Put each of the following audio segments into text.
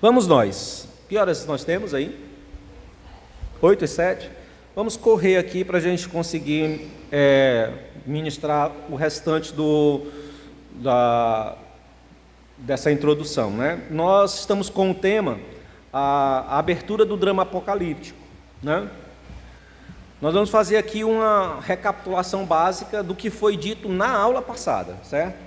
Vamos nós. Que horas nós temos aí? 8h07. Vamos correr aqui para a gente conseguir ministrar o restante dessa introdução, né? Nós estamos com o tema, a abertura do drama apocalíptico, né? Nós vamos fazer aqui uma recapitulação básica do que foi dito na aula passada, certo?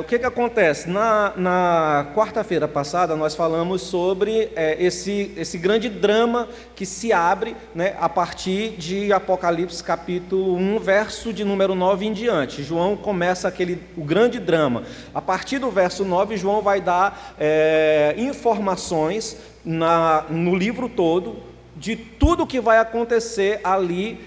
O que acontece? Na quarta-feira passada nós falamos sobre esse grande drama que se abre, né, a partir de Apocalipse capítulo 1, verso de número 9 em diante. João começa o grande drama. A partir do verso 9, João vai dar informações no livro todo de tudo que vai acontecer ali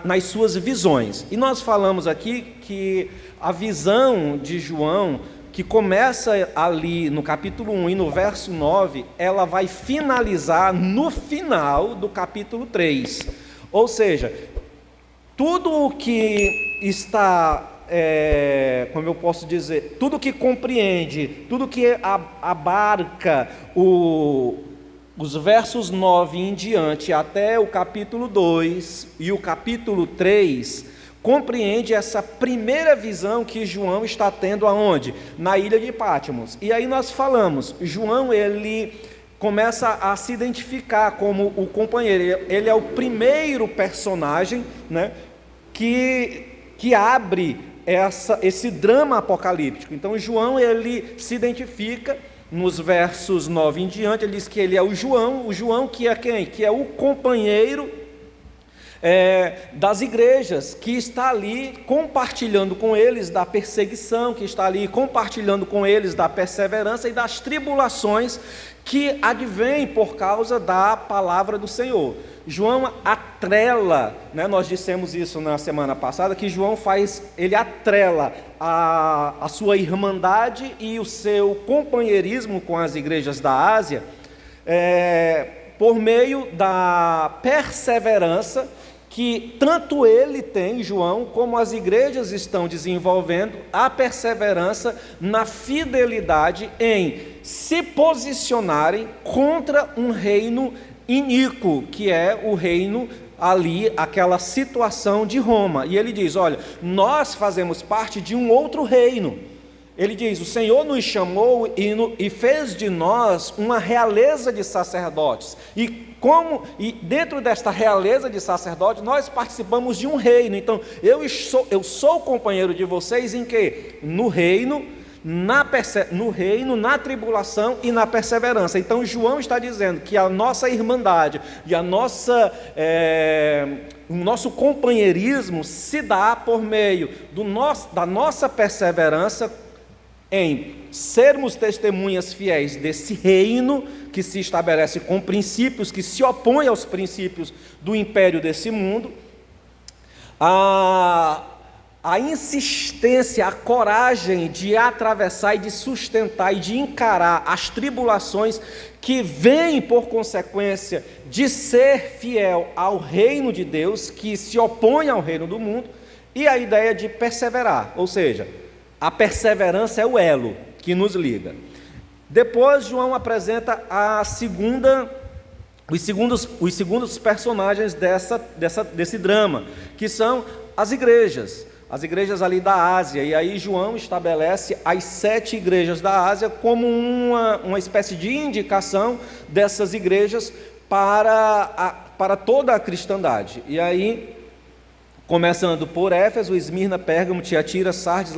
nas suas visões. E nós falamos aqui que a visão de João, que começa ali no capítulo 1 e no verso 9, ela vai finalizar no final do capítulo 3. Ou seja, tudo o que está, como eu posso dizer, tudo que compreende, tudo que abarca os versos 9 em diante até o capítulo 2 e o capítulo 3, compreende essa primeira visão que João está tendo aonde? Na ilha de Patmos. E aí nós falamos, João ele começa a se identificar como o companheiro, ele é o primeiro personagem, né, que abre esse drama apocalíptico. Então João ele se identifica nos versos 9 em diante, ele diz que ele é o João que é quem? Que é o companheiro das igrejas, que está ali compartilhando com eles da perseguição, que está ali compartilhando com eles da perseverança e das tribulações que advêm por causa da palavra do Senhor. João atrela, né, nós dissemos isso na semana passada, que João ele atrela a sua irmandade e o seu companheirismo com as igrejas da Ásia, por meio da perseverança que tanto ele tem, João, como as igrejas estão desenvolvendo, a perseverança na fidelidade em se posicionarem contra um reino iníquo, que é o reino ali, aquela situação de Roma. E ele diz, olha, nós fazemos parte de um outro reino. Ele diz, o Senhor nos chamou e fez de nós uma realeza de sacerdotes. E dentro desta realeza de sacerdotes, nós participamos de um reino. Então, eu sou companheiro de vocês em quê? No reino, na tribulação e na perseverança. Então, João está dizendo que a nossa irmandade e o nosso companheirismo se dá por meio da nossa perseverança em sermos testemunhas fiéis desse reino que se estabelece com princípios que se opõem aos princípios do império desse mundo, a insistência, a coragem de atravessar e de sustentar e de encarar as tribulações que vêm por consequência de ser fiel ao reino de Deus, que se opõe ao reino do mundo, e a ideia de perseverar, ou seja, a perseverança é o elo que nos liga. Depois João apresenta os segundos personagens desse drama, que são as igrejas ali da Ásia. E aí João estabelece as 7 igrejas da Ásia como uma espécie de indicação dessas igrejas para toda a cristandade. E aí, começando por Éfeso, Esmirna, Pérgamo, Tiatira, Sardes,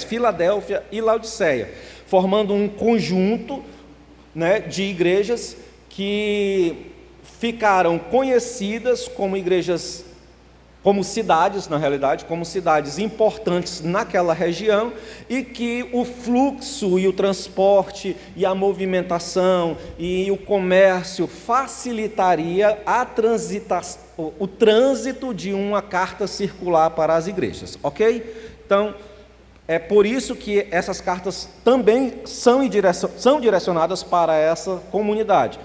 Filadélfia e Laodiceia, formando um conjunto, né, de igrejas que ficaram conhecidas como igrejas, como cidades, na realidade, como cidades importantes naquela região, e que o fluxo e o transporte e a movimentação e o comércio facilitaria o trânsito de uma carta circular para as igrejas, ok? Então, é por isso que essas cartas também são direcionadas para essa comunidade,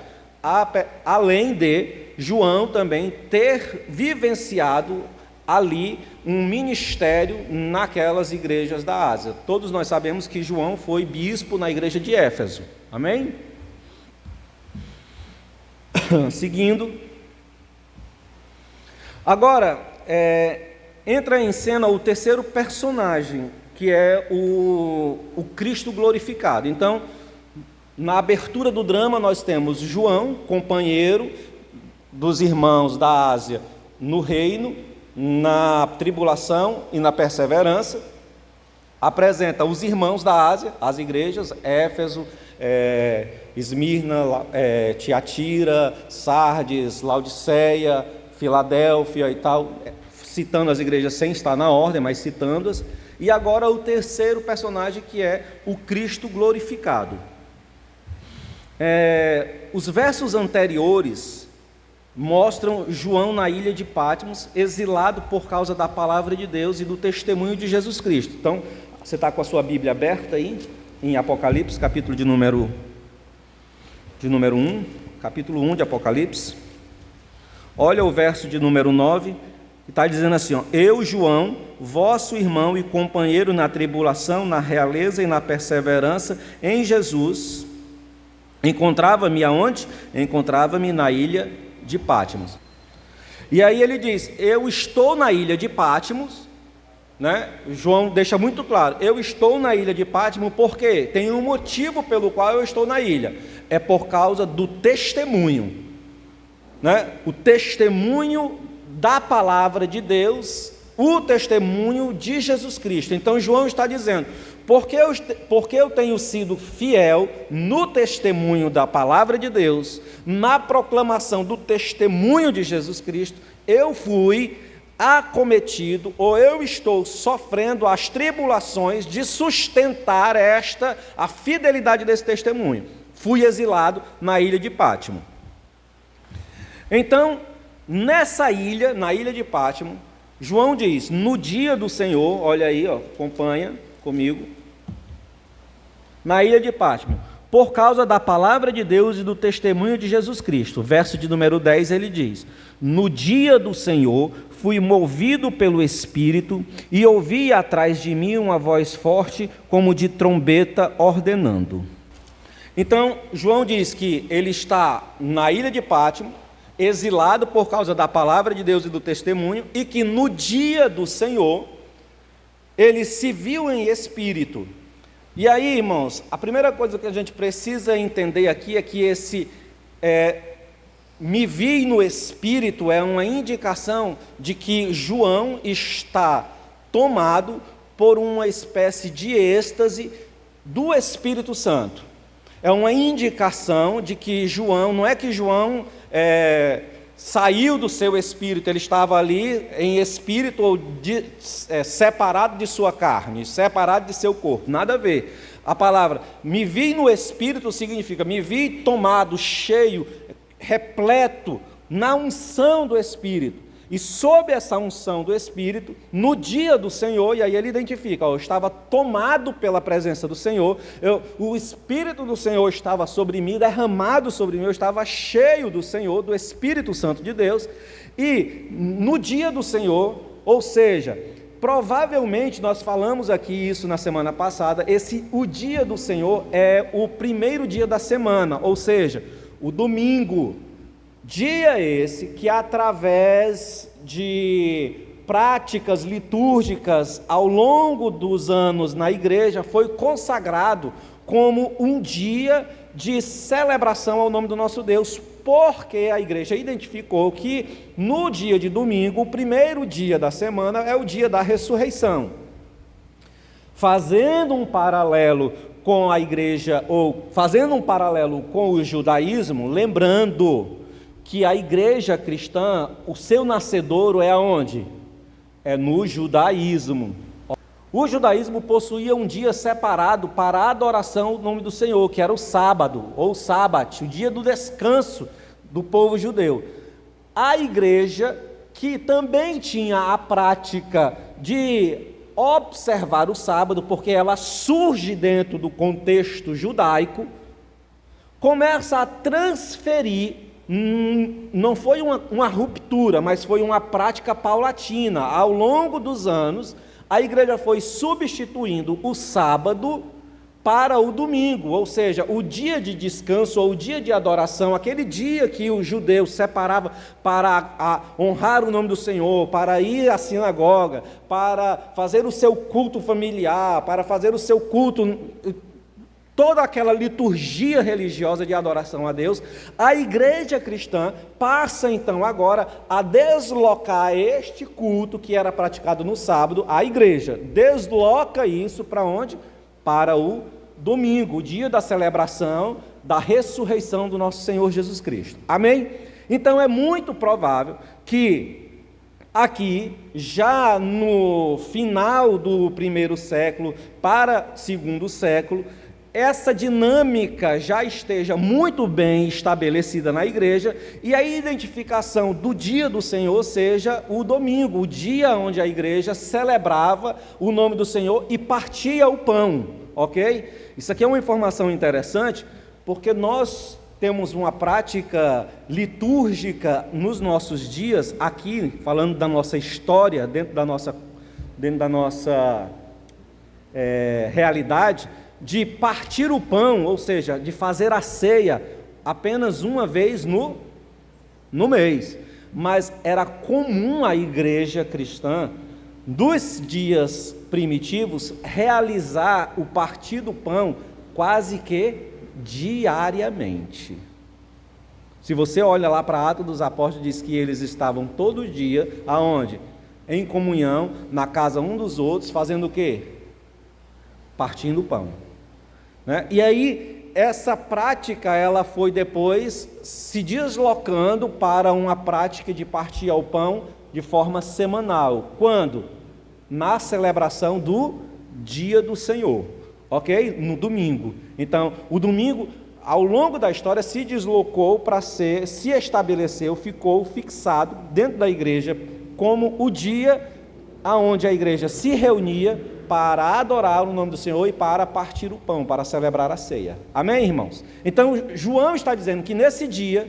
além de João também ter vivenciado ali um ministério naquelas igrejas da Ásia. Todos nós sabemos que João foi bispo na igreja de Éfeso. Amém? Seguindo. Agora, entra em cena o terceiro personagem, que é o Cristo glorificado. Então, na abertura do drama, nós temos João, companheiro dos irmãos da Ásia no reino, na tribulação e na perseverança. Apresenta os irmãos da Ásia, as igrejas, Éfeso, Esmirna, Tiatira, Sardes, Laodiceia, Filadélfia e tal, citando as igrejas sem estar na ordem, mas citando-as. E agora o terceiro personagem, que é o Cristo glorificado. Os versos anteriores mostram João na ilha de Patmos, exilado por causa da palavra de Deus e do testemunho de Jesus Cristo. Então, você está com a sua Bíblia aberta aí, em Apocalipse, capítulo de número 1, capítulo 1 de Apocalipse. Olha o verso de número 9, que está dizendo assim, ó: eu, João, vosso irmão e companheiro na tribulação, na realeza e na perseverança em Jesus, encontrava-me aonde? Encontrava-me na ilha de Patmos. E aí ele diz, eu estou na ilha de Patmos, né? João deixa muito claro, eu estou na ilha de Patmos porque tem um motivo pelo qual eu estou na ilha, é por causa do testemunho, né? O testemunho da palavra de Deus, o testemunho de Jesus Cristo. Então João está dizendo, porque eu tenho sido fiel no testemunho da palavra de Deus, na proclamação do testemunho de Jesus Cristo, eu fui acometido, ou eu estou sofrendo as tribulações de sustentar a fidelidade desse testemunho. Fui exilado na ilha de Patmos. Então, nessa ilha, na ilha de Patmos, João diz, no dia do Senhor, olha aí, ó, acompanha comigo, na ilha de Patmos, por causa da palavra de Deus e do testemunho de Jesus Cristo. Verso de número 10, ele diz, no dia do Senhor, fui movido pelo Espírito e ouvi atrás de mim uma voz forte, como de trombeta, ordenando. Então, João diz que ele está na ilha de Patmos, exilado por causa da palavra de Deus e do testemunho, e que no dia do Senhor, ele se viu em espírito. E aí, irmãos, a primeira coisa que a gente precisa entender aqui é que esse me vi no espírito é uma indicação de que João está tomado por uma espécie de êxtase do Espírito Santo. É uma indicação de que João, não é que João saiu do seu espírito, ele estava ali em espírito ou separado de sua carne, separado de seu corpo, nada a ver. A palavra me vi no espírito significa me vi tomado, cheio, repleto, na unção do Espírito. E sob essa unção do Espírito, no dia do Senhor, e aí ele identifica, eu estava tomado pela presença do Senhor, o Espírito do Senhor estava sobre mim, derramado sobre mim, eu estava cheio do Senhor, do Espírito Santo de Deus, e no dia do Senhor, ou seja, provavelmente nós falamos aqui isso na semana passada, o dia do Senhor é o primeiro dia da semana, ou seja, o domingo. Dia esse que, através de práticas litúrgicas ao longo dos anos na igreja, foi consagrado como um dia de celebração ao nome do nosso Deus, porque a igreja identificou que no dia de domingo, o primeiro dia da semana, é o dia da ressurreição. Fazendo um paralelo com a igreja, ou fazendo um paralelo com o judaísmo, lembrando que a igreja cristã, o seu nascedouro é aonde? É no judaísmo. O judaísmo possuía um dia separado para a adoração ao nome do Senhor, que era o sábado, ou sábado, o dia do descanso do povo judeu. A igreja, que também tinha a prática de observar o sábado, porque ela surge dentro do contexto judaico, começa a transferir não foi uma ruptura, mas foi uma prática paulatina. Ao longo dos anos, a igreja foi substituindo o sábado para o domingo, ou seja, o dia de descanso ou o dia de adoração, aquele dia que os judeus separavam para honrar o nome do Senhor, para ir à sinagoga, para fazer o seu culto familiar, para fazer o seu culto, toda aquela liturgia religiosa de adoração a Deus. A igreja cristã passa então agora a deslocar este culto que era praticado no sábado. A igreja desloca isso para onde? Para o domingo, o dia da celebração da ressurreição do nosso Senhor Jesus Cristo. Amém? Então é muito provável que aqui, já no final do primeiro século para segundo século, essa dinâmica já esteja muito bem estabelecida na igreja e a identificação do dia do Senhor seja o domingo, o dia onde a igreja celebrava o nome do Senhor e partia o pão, ok? Isso aqui é uma informação interessante, porque nós temos uma prática litúrgica nos nossos dias, aqui, falando da nossa história, dentro da nossa realidade, de partir o pão, ou seja, de fazer a ceia apenas uma vez no mês. Mas era comum a igreja cristã, dos dias primitivos, realizar o partir do pão quase que diariamente. Se você olha lá para Atos dos Apóstolos, diz que eles estavam todo dia, aonde? Em comunhão, na casa um dos outros, fazendo o quê? Partindo o pão. Né? E aí, essa prática, ela foi depois se deslocando para uma prática de partir ao pão de forma semanal. Quando? Na celebração do dia do Senhor, ok? No domingo. Então, o domingo, ao longo da história, se deslocou para se estabeleceu, ficou fixado dentro da igreja como o dia aonde a igreja se reunia para adorar o nome do Senhor e para partir o pão, para celebrar a ceia. Amém, irmãos? Então, João está dizendo que nesse dia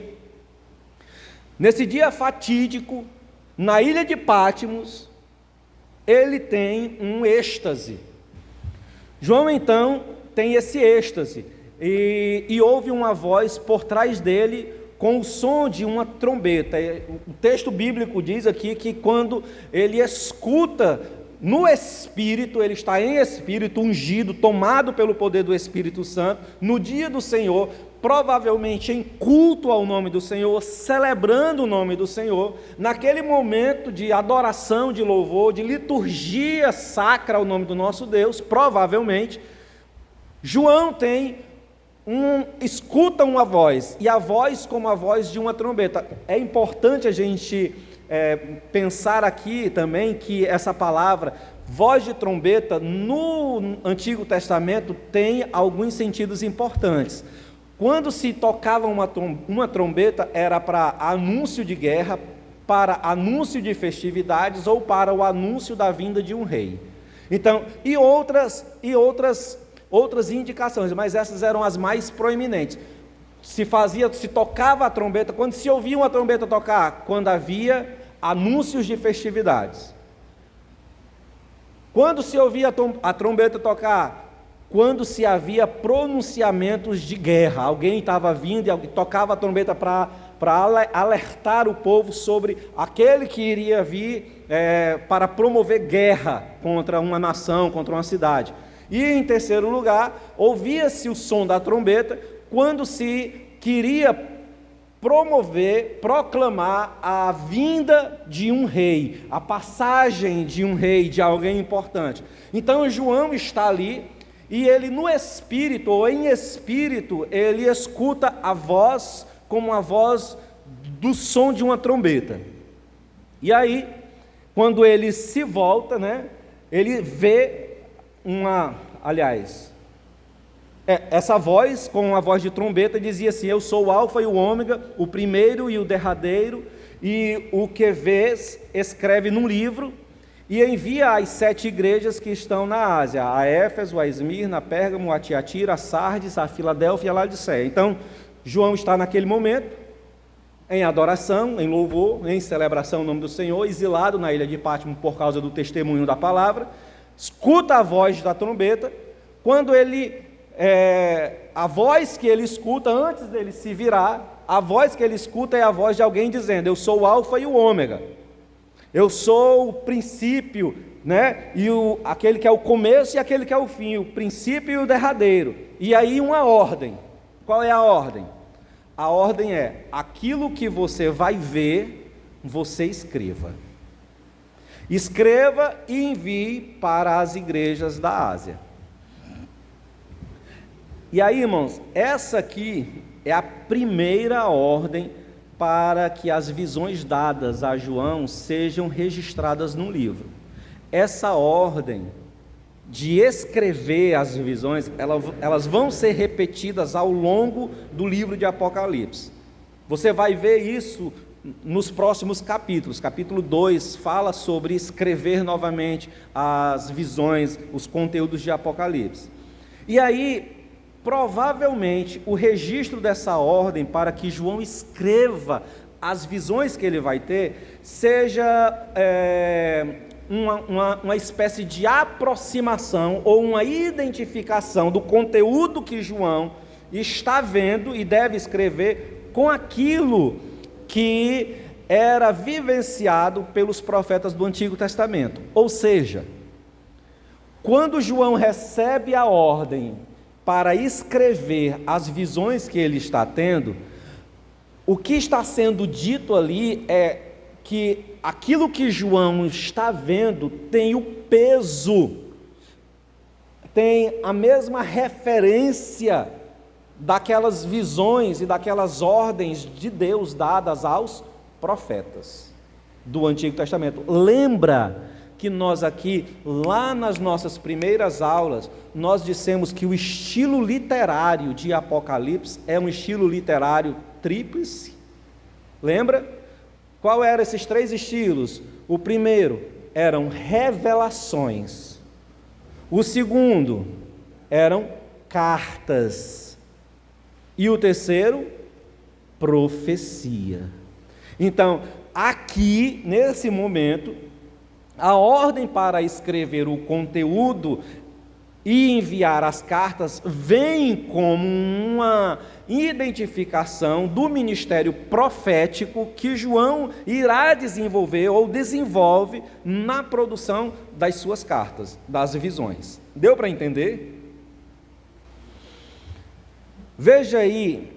fatídico, na ilha de Pátimos, ele tem um êxtase. João, então, tem esse êxtase, e ouve uma voz por trás dele, com o som de uma trombeta. O texto bíblico diz aqui que quando ele escuta no Espírito, ele está em Espírito, ungido, tomado pelo poder do Espírito Santo, no dia do Senhor, provavelmente em culto ao nome do Senhor, celebrando o nome do Senhor, naquele momento de adoração, de louvor, de liturgia sacra ao nome do nosso Deus, provavelmente, João escuta uma voz, e a voz como a voz de uma trombeta. É importante a gente pensar aqui também que essa palavra, voz de trombeta, no Antigo Testamento tem alguns sentidos importantes. Quando se tocava uma trombeta, era para anúncio de guerra, para anúncio de festividades ou para o anúncio da vinda de um rei. Então, e outras indicações, mas essas eram as mais proeminentes. Se tocava a trombeta, quando se ouvia uma trombeta tocar, quando havia anúncios de festividades. Quando se ouvia a trombeta tocar, quando se havia pronunciamentos de guerra, alguém estava vindo e tocava a trombeta para alertar o povo sobre aquele que iria vir para promover guerra contra uma nação, contra uma cidade. E em terceiro lugar, ouvia-se o som da trombeta quando se queria proclamar a vinda de um rei, a passagem de um rei, de alguém importante. Então João está ali e ele no espírito, ou em espírito, ele escuta a voz como a voz do som de uma trombeta. E aí, quando ele se volta, né, ele vê essa voz, com a voz de trombeta, dizia assim: eu sou o alfa e o ômega, o primeiro e o derradeiro, e o que vês escreve num livro e envia às 7 igrejas que estão na Ásia, a Éfeso, a Esmirna, a Pérgamo, a Tiatira, a Sardes, a Filadélfia e a Laodiceia. Então, João está naquele momento, em adoração, em louvor, em celebração ao nome do Senhor, exilado na ilha de Pátimo por causa do testemunho da palavra, escuta a voz da trombeta. Quando a voz que ele escuta, antes dele se virar, a voz que ele escuta é a voz de alguém dizendo: eu sou o alfa e o ômega, eu sou o princípio, né? E aquele que é o começo e aquele que é o fim, o princípio e o derradeiro. E aí uma ordem. Qual é a ordem? A ordem é: aquilo que você vai ver, você escreva. Escreva e envie para as igrejas da Ásia. E aí, irmãos, essa aqui é a primeira ordem para que as visões dadas a João sejam registradas no livro. Essa ordem de escrever as visões, elas vão ser repetidas ao longo do livro de Apocalipse. Você vai ver isso nos próximos capítulos. Capítulo 2 fala sobre escrever novamente as visões, os conteúdos de Apocalipse. E aí, provavelmente, o registro dessa ordem para que João escreva as visões que ele vai ter, seja uma espécie de aproximação ou uma identificação do conteúdo que João está vendo e deve escrever com aquilo que era vivenciado pelos profetas do Antigo Testamento. Ou seja, quando João recebe a ordem para escrever as visões que ele está tendo, o que está sendo dito ali é que aquilo que João está vendo tem o peso, tem a mesma referência daquelas visões e daquelas ordens de Deus dadas aos profetas do Antigo Testamento. Lembra que nós aqui, lá nas nossas primeiras aulas, nós dissemos que o estilo literário de Apocalipse é um estilo literário tríplice? Lembra? Qual eram esses três estilos? O primeiro eram revelações. O segundo eram cartas. E o terceiro, profecia. Então, aqui, nesse momento, a ordem para escrever o conteúdo e enviar as cartas vem como uma identificação do ministério profético que João irá desenvolver ou desenvolve na produção das suas cartas, das visões. Deu para entender? Veja aí,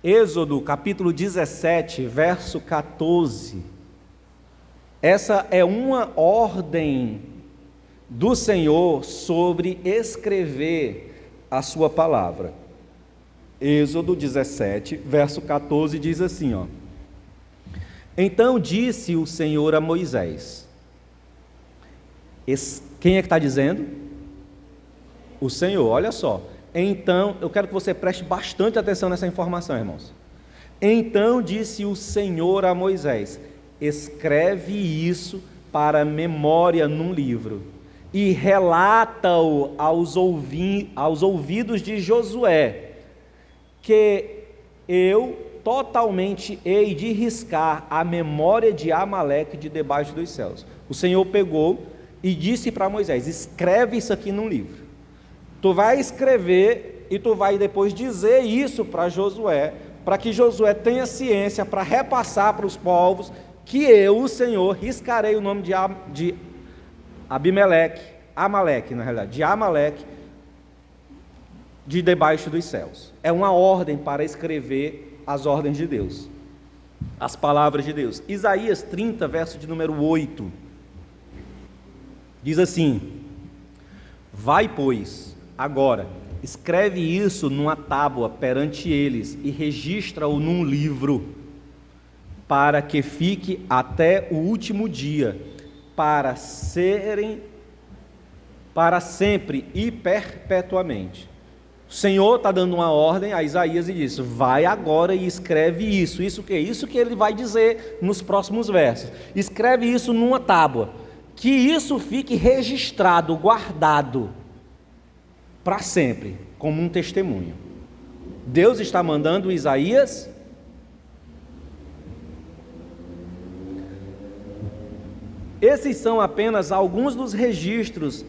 Êxodo capítulo 17, verso 14. Essa é uma ordem do Senhor sobre escrever a sua palavra. Êxodo 17, verso 14 diz assim, ó: Então disse o Senhor a Moisés. Quem é que está dizendo? O Senhor, olha só. Então, eu quero que você preste bastante atenção nessa informação, irmãos. Então disse o Senhor a Moisés: escreve isso para memória num livro e relata-o aos ouvidos de Josué, que eu totalmente hei de riscar a memória de Amaleque de debaixo dos céus. O Senhor pegou e disse para Moisés: escreve isso aqui num livro. Tu vai escrever e tu vai depois dizer isso para Josué, para que Josué tenha ciência para repassar para os povos que eu, o Senhor, riscarei o nome de Amaleque, na realidade, de Amaleque, de debaixo dos céus. É uma ordem para escrever as ordens de Deus, as palavras de Deus. Isaías 30, verso de número 8, diz assim: vai, pois, agora, escreve isso numa tábua perante eles e registra-o num livro, para que fique até o último dia, para sempre e perpetuamente. O Senhor está dando uma ordem a Isaías e diz: vai agora e escreve isso. Isso que? Isso que ele vai dizer nos próximos versos. Escreve isso numa tábua, que isso fique registrado, guardado para sempre, como um testemunho. Deus está mandando Isaías Esses são apenas alguns dos registros,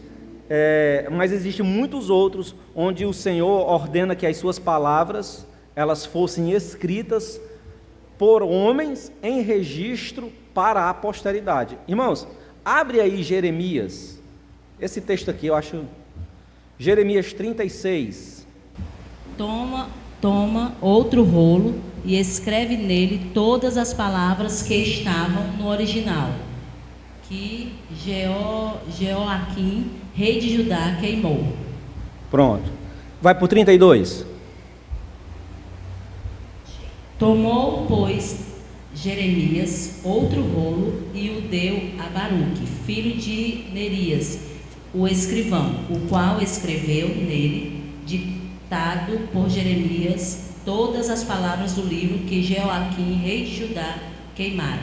mas existem muitos outros, onde o Senhor ordena que as suas palavras, elas fossem escritas por homens em registro para a posteridade. Irmãos, abre aí Jeremias, esse texto aqui eu acho, Jeremias 36. Toma outro rolo e escreve nele todas as palavras que estavam no original, que Jeoaquim, rei de Judá, queimou. Pronto. Vai para o 32. Tomou, pois, Jeremias outro rolo e o deu a Baruque, filho de Nerias, o escrivão, o qual escreveu nele, ditado por Jeremias, todas as palavras do livro que Jeoaquim, rei de Judá, queimara.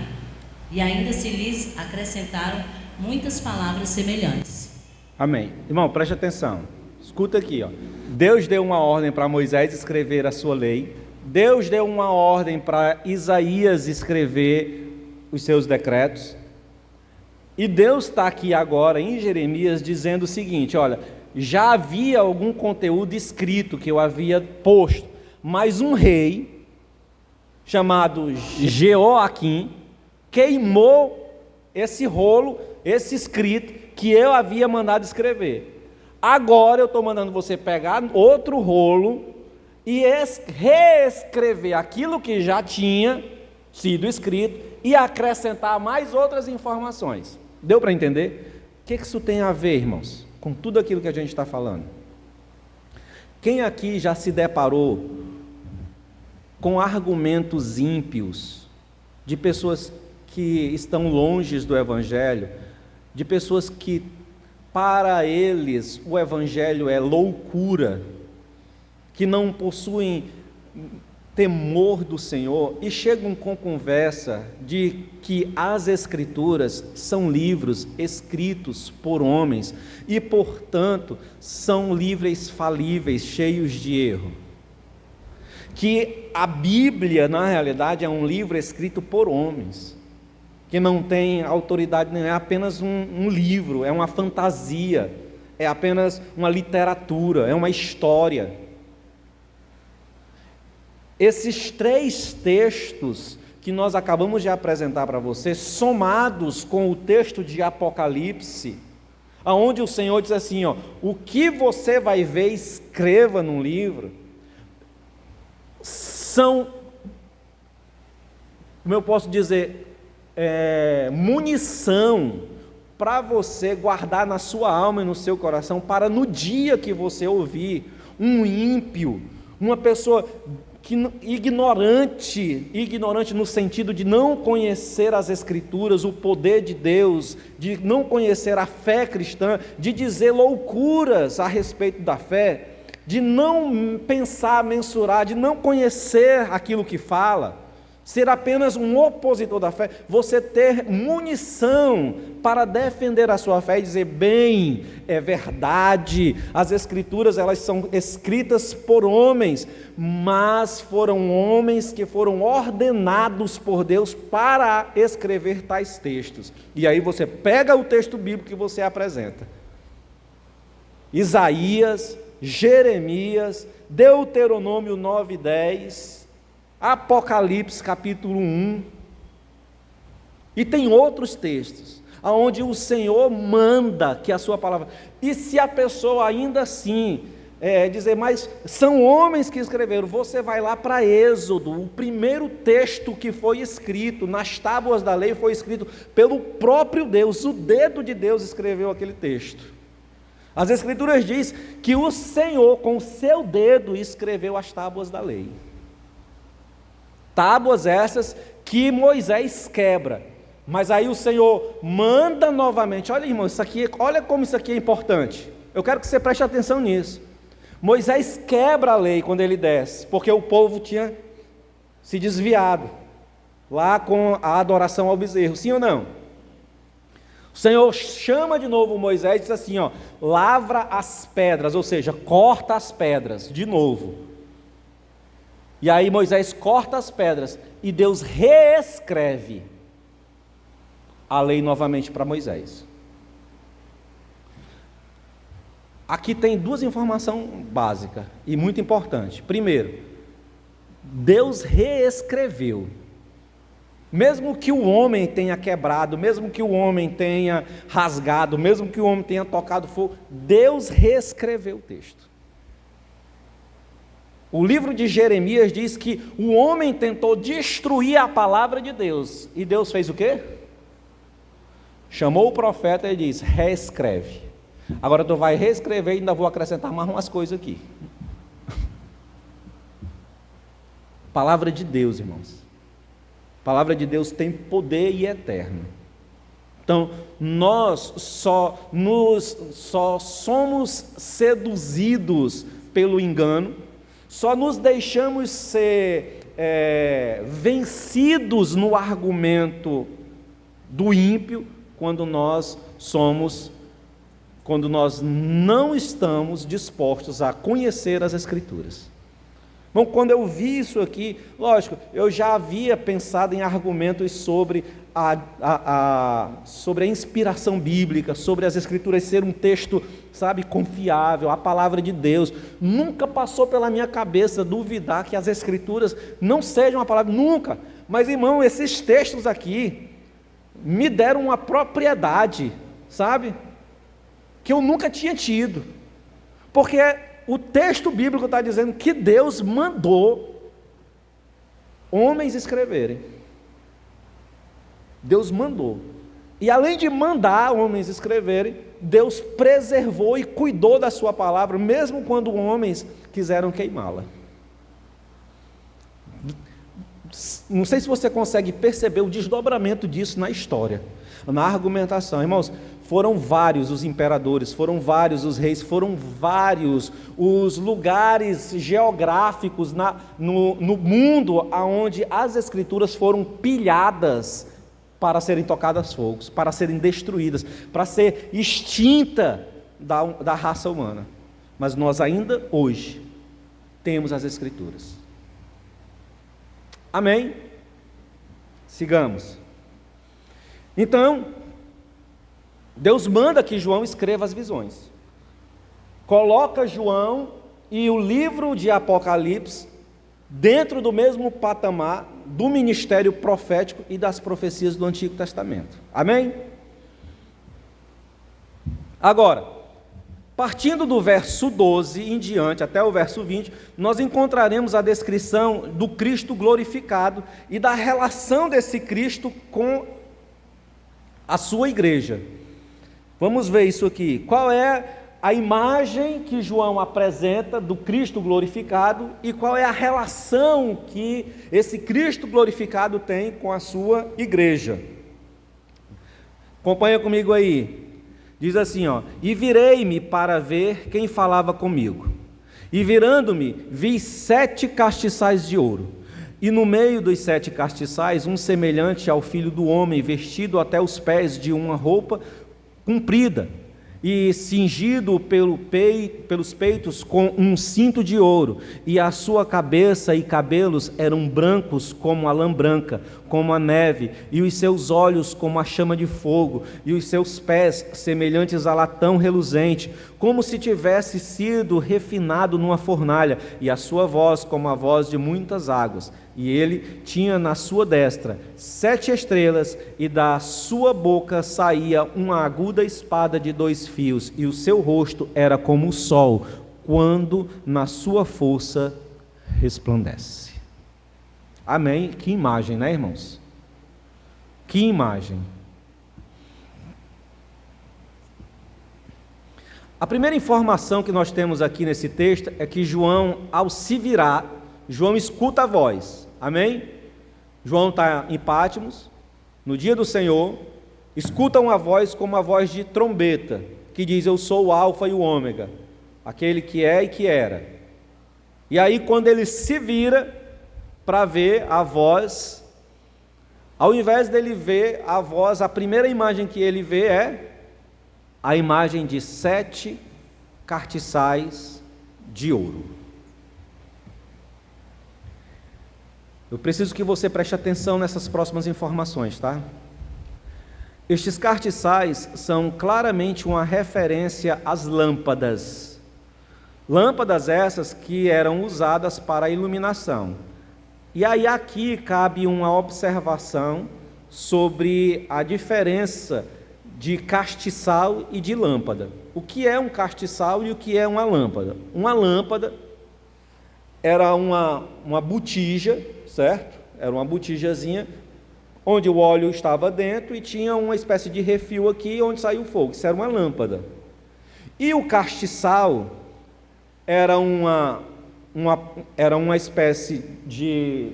E ainda se lhes acrescentaram muitas palavras semelhantes. Amém. Irmão, preste atenção. Escuta aqui, ó. Deus deu uma ordem para Moisés escrever a sua lei. Deus deu uma ordem para Isaías escrever os seus decretos. E Deus está aqui agora em Jeremias dizendo o seguinte: olha, já havia algum conteúdo escrito que eu havia posto, mas um rei chamado Jeoaquim queimou esse rolo, esse escrito que eu havia mandado escrever. Agora eu estou mandando você pegar outro rolo e reescrever aquilo que já tinha sido escrito e acrescentar mais outras informações. Deu para entender? O que isso tem a ver, irmãos, com tudo aquilo que a gente está falando? Quem aqui já se deparou com argumentos ímpios de pessoas que estão longe do Evangelho, de pessoas que para eles o Evangelho é loucura, que não possuem temor do Senhor e chegam com conversa de que as Escrituras são livros escritos por homens e, portanto, são livros falíveis, cheios de erro? Que a Bíblia, na realidade, é um livro escrito por homens, que não tem autoridade, não é apenas um livro, é uma fantasia, é apenas uma literatura, é uma história. Esses três textos que nós acabamos de apresentar para você, somados com o texto de Apocalipse, aonde o Senhor diz assim, ó, o que você vai ver, escreva num livro, são, como eu posso dizer, munição para você guardar na sua alma e no seu coração, para no dia que você ouvir um ímpio, uma pessoa ignorante no sentido de não conhecer as Escrituras, o poder de Deus, de não conhecer a fé cristã, de dizer loucuras a respeito da fé, de não pensar, mensurar, de não conhecer aquilo que fala, ser apenas um opositor da fé, você ter munição para defender a sua fé e dizer, bem, é verdade, as Escrituras elas são escritas por homens, mas foram homens que foram ordenados por Deus para escrever tais textos. E aí você pega o texto bíblico que você apresenta, Isaías, Jeremias, Deuteronômio 9 e 10, Apocalipse capítulo 1, e tem outros textos, onde o Senhor manda que a sua palavra, e se a pessoa ainda assim dizer, mas são homens que escreveram, você vai lá para Êxodo, o primeiro texto que foi escrito, nas tábuas da lei foi escrito pelo próprio Deus, o dedo de Deus escreveu aquele texto. As Escrituras diz que o Senhor com o seu dedo escreveu as tábuas da lei. Tábuas essas que Moisés quebra, mas aí o Senhor manda novamente. Olha, irmão, isso aqui, olha como isso aqui é importante. Eu quero que você preste atenção nisso. Moisés quebra a lei quando ele desce, porque o povo tinha se desviado lá com a adoração ao bezerro, sim ou não? O Senhor chama de novo Moisés e diz assim, ó, lavra as pedras, ou seja, corta as pedras de novo. E aí Moisés corta as pedras e Deus reescreve. a lei novamente para Moisés. Aqui tem duas informações básicas e muito importantes. Primeiro, Deus reescreveu. Mesmo que o homem tenha quebrado, mesmo que o homem tenha rasgado, mesmo que o homem tenha tocado fogo, Deus reescreveu o texto. O livro de Jeremias diz que o homem tentou destruir a palavra de Deus. E Deus fez o quê? Chamou o profeta e disse: reescreve. Agora tu vai reescrever e ainda vou acrescentar mais umas coisas aqui. Palavra de Deus, irmãos. Palavra de Deus tem poder e é eterno. Então, nós só somos seduzidos pelo engano, só nos deixamos ser vencidos no argumento do ímpio quando nós não estamos dispostos a conhecer as Escrituras. Bom, quando eu vi isso aqui, lógico, eu já havia pensado em argumentos sobre sobre a inspiração bíblica, sobre as Escrituras ser um texto, confiável, a palavra de Deus. Nunca passou pela minha cabeça duvidar que as Escrituras não sejam a palavra, nunca. Mas, irmão, esses textos aqui me deram uma propriedade, que eu nunca tinha tido. Porque o texto bíblico está dizendo que Deus mandou homens escreverem. Deus mandou. E além de mandar homens escreverem, Deus preservou e cuidou da sua palavra, mesmo quando homens quiseram queimá-la. Não sei se você consegue perceber o desdobramento disso na história, na argumentação. Irmãos, foram vários os imperadores, foram vários os reis, foram vários os lugares geográficos no mundo onde as Escrituras foram pilhadas para serem tocadas fogo, para serem destruídas, para ser extinta da raça humana. Mas nós ainda hoje temos as Escrituras. Amém? Sigamos. Então, Deus manda que João escreva as visões. Coloca João e o livro de Apocalipse dentro do mesmo patamar do ministério profético e das profecias do Antigo Testamento. Amém? Agora, partindo do verso 12 em diante até o verso 20, nós encontraremos a descrição do Cristo glorificado e da relação desse Cristo com a sua igreja. Vamos ver isso aqui. Qual é a imagem que João apresenta do Cristo glorificado e qual é a relação que esse Cristo glorificado tem com a sua igreja? Acompanha comigo aí. Diz assim, e virei-me para ver quem falava comigo. E virando-me, vi 7 castiçais de ouro. E no meio dos 7 castiçais, um semelhante ao Filho do Homem, vestido até os pés de uma roupa comprida, e cingido pelos peitos com um cinto de ouro, e a sua cabeça e cabelos eram brancos como a lã branca, como a neve, e os seus olhos como a chama de fogo, e os seus pés semelhantes a latão reluzente, como se tivesse sido refinado numa fornalha, e a sua voz como a voz de muitas águas. E ele tinha na sua destra 7 estrelas, e da sua boca saía uma aguda espada de 2 fios, e o seu rosto era como o sol, quando na sua força resplandece. Amém? Que imagem, né, irmãos? Que imagem. A primeira informação que nós temos aqui nesse texto é que João, ao se virar, João escuta a voz. Amém? João está em Patmos, no dia do Senhor, escuta uma voz como a voz de trombeta, que diz: eu sou o Alfa e o Ômega, aquele que é e que era. E aí, quando ele se vira para ver a voz, ao invés dele ver a voz, a primeira imagem que ele vê é a imagem de 7 castiçais de ouro. Eu preciso que você preste atenção nessas próximas informações, tá? Estes castiçais são claramente uma referência às lâmpadas. Lâmpadas essas que eram usadas para a iluminação. E aí aqui cabe uma observação sobre a diferença de castiçal e de lâmpada. O que é um castiçal e o que é uma lâmpada? Uma lâmpada era uma botija, certo? Era uma botijazinha onde o óleo estava dentro e tinha uma espécie de refil aqui onde saiu o fogo. Isso era uma lâmpada. E o castiçal era uma espécie de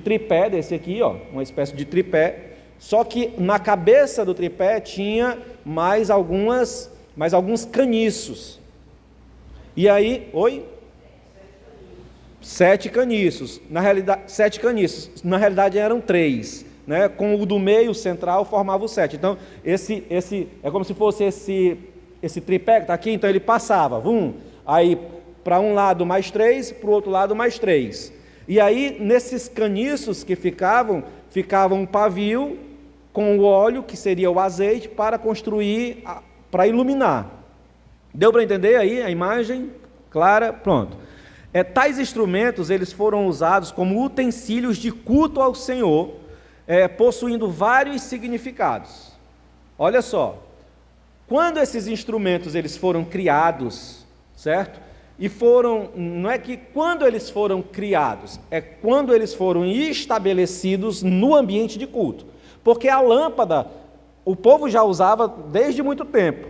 tripé desse aqui, ó, uma espécie de tripé, só que na cabeça do tripé tinha mais alguns caniços. E aí, oi? 7 caniços. Na realidade, 7 caniços. Na realidade eram 3, né? Com o do meio central formava o 7. Então, esse é como se fosse esse tripé que está aqui, então ele passava, aí para um lado mais 3, para o outro lado mais 3. E aí, nesses caniços que ficavam um pavio com o óleo, que seria o azeite, para construir, para iluminar. Deu para entender aí a imagem? Clara? Pronto. Tais instrumentos, eles foram usados como utensílios de culto ao Senhor, possuindo vários significados. Olha só, quando esses instrumentos eles foram criados, certo? Não é que quando eles foram criados, é quando eles foram estabelecidos no ambiente de culto. Porque a lâmpada, o povo já usava desde muito tempo,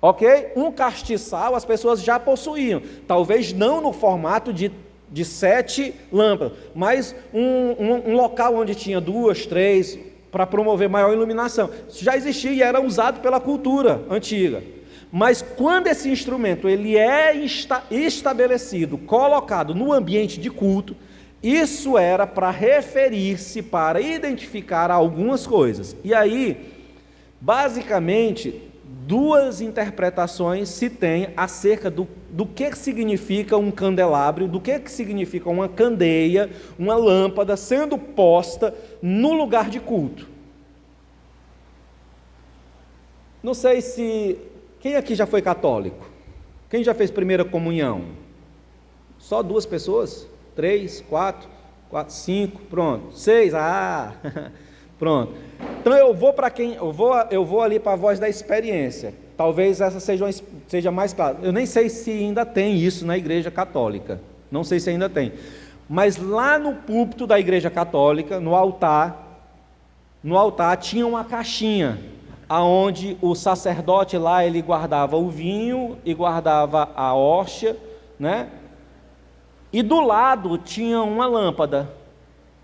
ok? Um castiçal as pessoas já possuíam, talvez não no formato de 7 lâmpadas, mas um local onde tinha 2, 3, para promover maior iluminação. Isso já existia e era usado pela cultura antiga. Mas quando esse instrumento ele é estabelecido, colocado no ambiente de culto, isso era para referir-se, para identificar algumas coisas. E aí, basicamente, 2 interpretações se tem acerca do que significa um candelabro, do que significa uma candeia, uma lâmpada sendo posta no lugar de culto. Não sei se... Quem aqui já foi católico? Quem já fez primeira comunhão? Só 2 pessoas? 3, 4, 5, pronto. 6, pronto. Então eu vou ali para a voz da experiência. Talvez essa seja mais clara. Eu nem sei se ainda tem isso na Igreja Católica. Não sei se ainda tem. Mas lá no púlpito da Igreja Católica, no altar tinha uma caixinha, aonde o sacerdote lá ele guardava o vinho e guardava a hóstia, né? E do lado tinha uma lâmpada.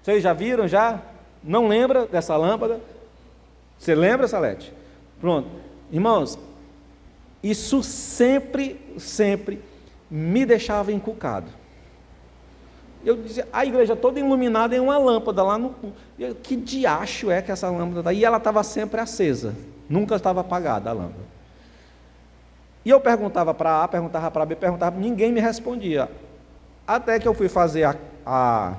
Vocês já viram já? Não lembra dessa lâmpada? Você lembra, Salete? Pronto. Irmãos, isso sempre me deixava encucado. Eu dizia, a igreja toda iluminada em uma lâmpada lá no... Que diacho é que essa lâmpada... E ela estava sempre acesa. Nunca estava apagada a lâmpada. E eu perguntava para A, perguntava para B, ninguém me respondia. Até que eu fui fazer a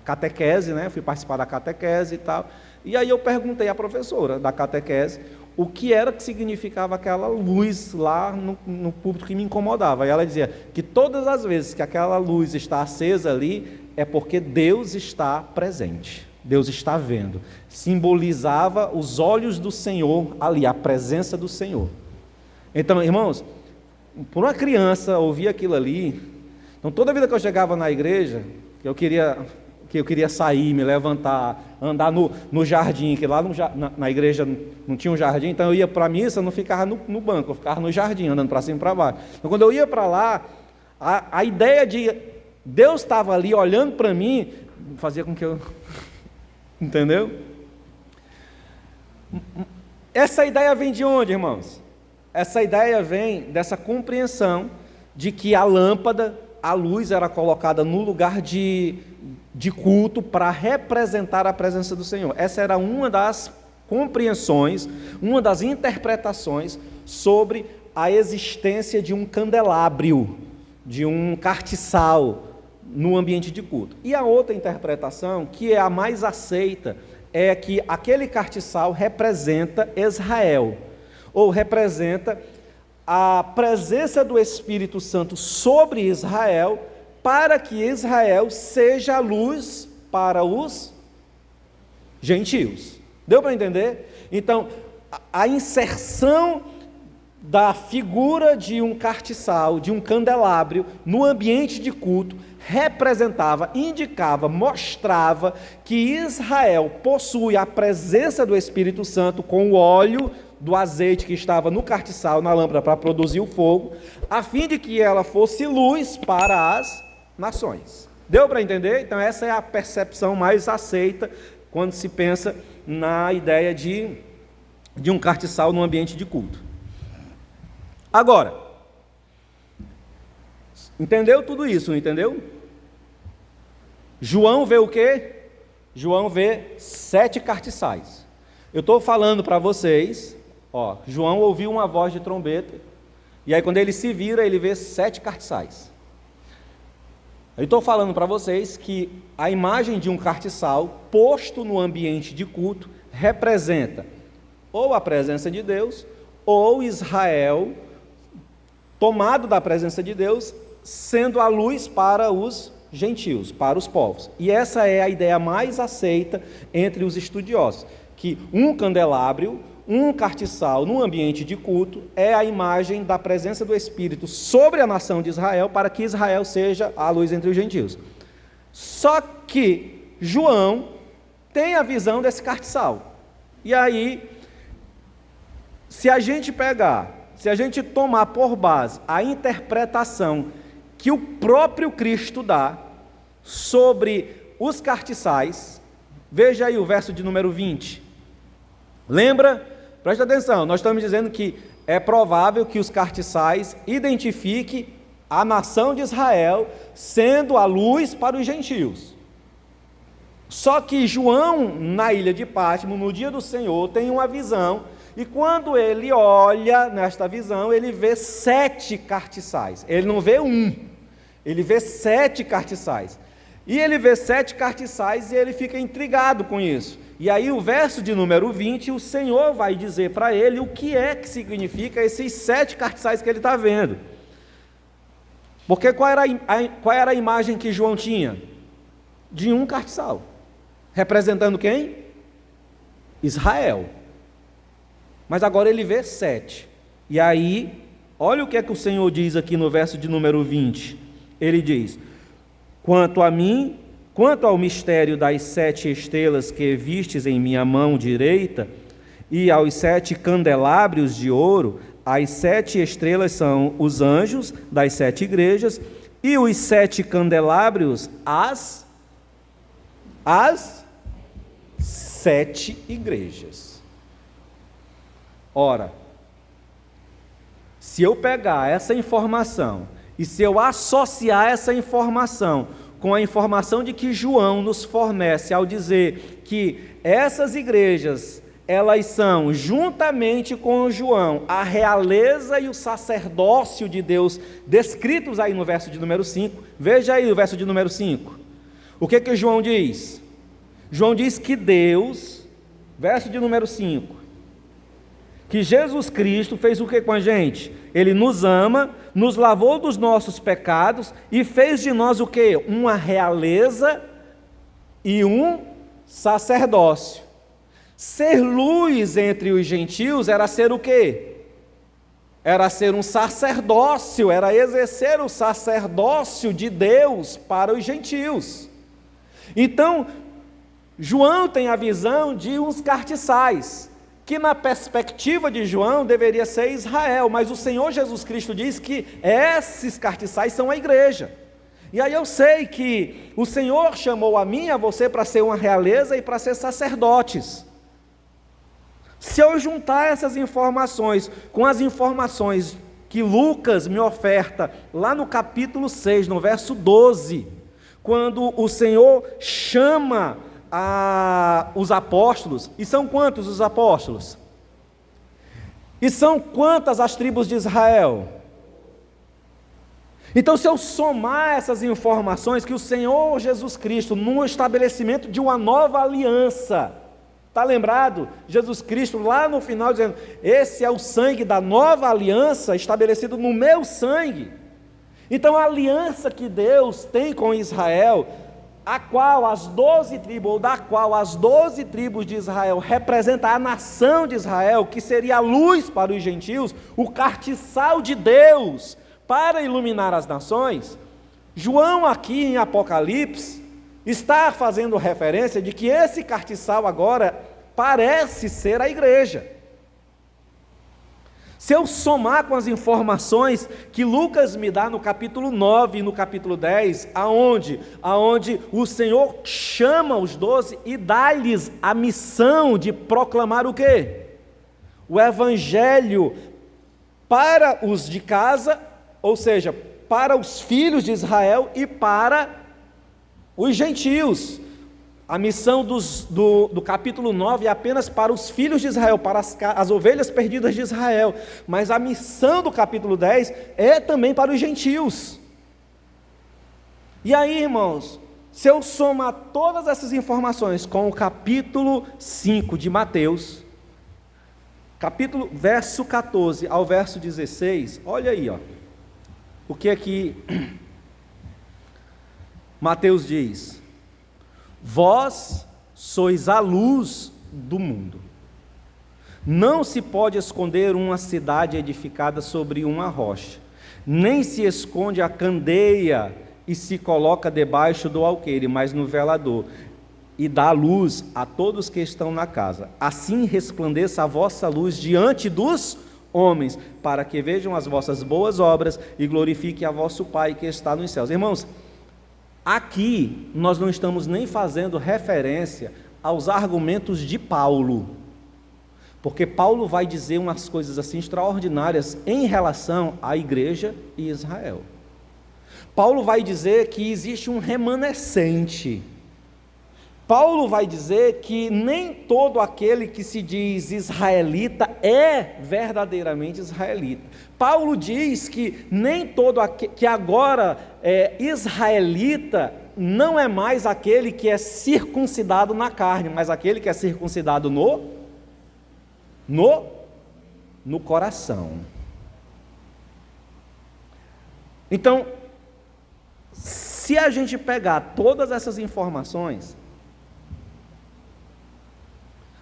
catequese, né? Fui participar da catequese e tal. E aí eu perguntei à professora da catequese o que era que significava aquela luz lá no púlpito que me incomodava. E ela dizia que todas as vezes que aquela luz está acesa ali, é porque Deus está presente. Deus está vendo. Simbolizava os olhos do Senhor ali, a presença do Senhor. Então, irmãos, por uma criança ouvir aquilo ali... Então, toda vida que eu chegava na igreja, que eu queria sair, me levantar, andar no jardim, que lá na igreja não tinha um jardim, então eu ia para a missa, não ficava no banco, eu ficava no jardim, andando para cima e para baixo. Então, quando eu ia para lá, a ideia de Deus estava ali olhando para mim, fazia com que eu... Entendeu? Essa ideia vem de onde, irmãos? Essa ideia vem dessa compreensão de que a lâmpada, a luz era colocada no lugar de culto para representar a presença do Senhor. Essa era uma das compreensões, uma das interpretações sobre a existência de um candelabro, de um castiçal no ambiente de culto. E a outra interpretação, que é a mais aceita, é que aquele castiçal representa Israel, ou representa a presença do Espírito Santo sobre Israel, para que Israel seja a luz para os gentios. Deu para entender? Então, a inserção da figura de um castiçal, de um candelabro, no ambiente de culto, representava, indicava, mostrava que Israel possui a presença do Espírito Santo com o óleo do azeite que estava no castiçal, na lâmpada, para produzir o fogo, a fim de que ela fosse luz para as nações. Deu para entender? Então essa é a percepção mais aceita quando se pensa na ideia de um castiçal no ambiente de culto. Agora, entendeu tudo isso, não entendeu? João vê o quê? João vê 7 castiçais. Eu estou falando para vocês, João ouviu uma voz de trombeta, e aí quando ele se vira, ele vê 7 castiçais. Eu estou falando para vocês que a imagem de um castiçal posto no ambiente de culto representa ou a presença de Deus, ou Israel tomado da presença de Deus, sendo a luz para os gentios, para os povos. E essa é a ideia mais aceita entre os estudiosos, que um candelabro, um castiçal no ambiente de culto é a imagem da presença do Espírito sobre a nação de Israel, para que Israel seja a luz entre os gentios. Só que João tem a visão desse castiçal. E aí, se a gente tomar por base a interpretação que o próprio Cristo dá sobre os castiçais, veja aí o verso de número 20. Lembra? Presta atenção, nós estamos dizendo que é provável que os castiçais identifiquem a nação de Israel sendo a luz para os gentios. Só que João, na ilha de Patmos, no dia do Senhor, tem uma visão, e quando ele olha nesta visão, ele vê 7 castiçais. Ele não vê um, ele vê 7 castiçais. E ele vê 7 castiçais e ele fica intrigado com isso. E aí o verso de número 20, o Senhor vai dizer para ele o que é que significa esses 7 castiçais que ele está vendo. Porque qual era a imagem que João tinha? De um castiçal. Representando quem? Israel. Mas agora ele vê 7. E aí, olha o que é que o Senhor diz aqui no verso de número 20. Ele diz: quanto a mim, quanto ao mistério das 7 estrelas que vistes em minha mão direita, e aos 7 candelabros de ouro, as 7 estrelas são os anjos das 7 igrejas, e os 7 candelabros, as 7 igrejas. Ora, se eu pegar essa informação e se eu associar essa informação com a informação de que João nos fornece ao dizer que essas igrejas, elas são, juntamente com João, a realeza e o sacerdócio de Deus, descritos aí no verso de número 5, veja aí o verso de número 5, o que João diz? João diz que Deus, verso de número 5, que Jesus Cristo fez o que com a gente? Ele nos ama, nos lavou dos nossos pecados e fez de nós o que? Uma realeza e um sacerdócio. Ser luz entre os gentios era ser o quê? Era ser um sacerdócio, era exercer o sacerdócio de Deus para os gentios. Então, João tem a visão de uns castiçais, que na perspectiva de João deveria ser Israel, mas o Senhor Jesus Cristo diz que esses castiçais são a igreja. E aí eu sei que o Senhor chamou a mim e a você para ser uma realeza e para ser sacerdotes. Se eu juntar essas informações com as informações que Lucas me oferta lá no capítulo 6, no verso 12, quando o Senhor chama os apóstolos, e são quantos os apóstolos? E são quantas as tribos de Israel? Então, se eu somar essas informações, que o Senhor Jesus Cristo, no estabelecimento de uma nova aliança, Está lembrado? Jesus Cristo lá no final dizendo: esse é o sangue da nova aliança estabelecido no meu sangue. Então a aliança que Deus tem com Israel, da qual as 12 tribos de Israel representam a nação de Israel, que seria a luz para os gentios, o castiçal de Deus para iluminar as nações. João aqui em Apocalipse está fazendo referência de que esse castiçal agora parece ser a igreja. Se eu somar com as informações que Lucas me dá no capítulo 9 e no capítulo 10, aonde o Senhor chama os 12 e dá-lhes a missão de proclamar o quê? O evangelho para os de casa, ou seja, para os filhos de Israel e para os gentios. A missão do capítulo 9 é apenas para os filhos de Israel, para as ovelhas perdidas de Israel. Mas a missão do capítulo 10 é também para os gentios. E aí, irmãos, se eu somar todas essas informações com o capítulo 5 de Mateus, verso 14 ao verso 16, olha aí, o que é que Mateus diz: vós sois a luz do mundo. Não se pode esconder uma cidade edificada sobre uma rocha, nem se esconde a candeia e se coloca debaixo do alqueire, mas no velador, e dá luz a todos que estão na casa. Assim resplandeça a vossa luz diante dos homens, para que vejam as vossas boas obras e glorifiquem a vosso Pai que está nos céus. Irmãos, aqui nós não estamos nem fazendo referência aos argumentos de Paulo, porque Paulo vai dizer umas coisas assim extraordinárias em relação à igreja e Israel. Paulo vai dizer que existe um remanescente. Paulo vai dizer que nem todo aquele que se diz israelita é verdadeiramente israelita. Paulo diz que nem todo que agora é israelita não é mais aquele que é circuncidado na carne, mas aquele que é circuncidado no coração. Então, se a gente pegar todas essas informações,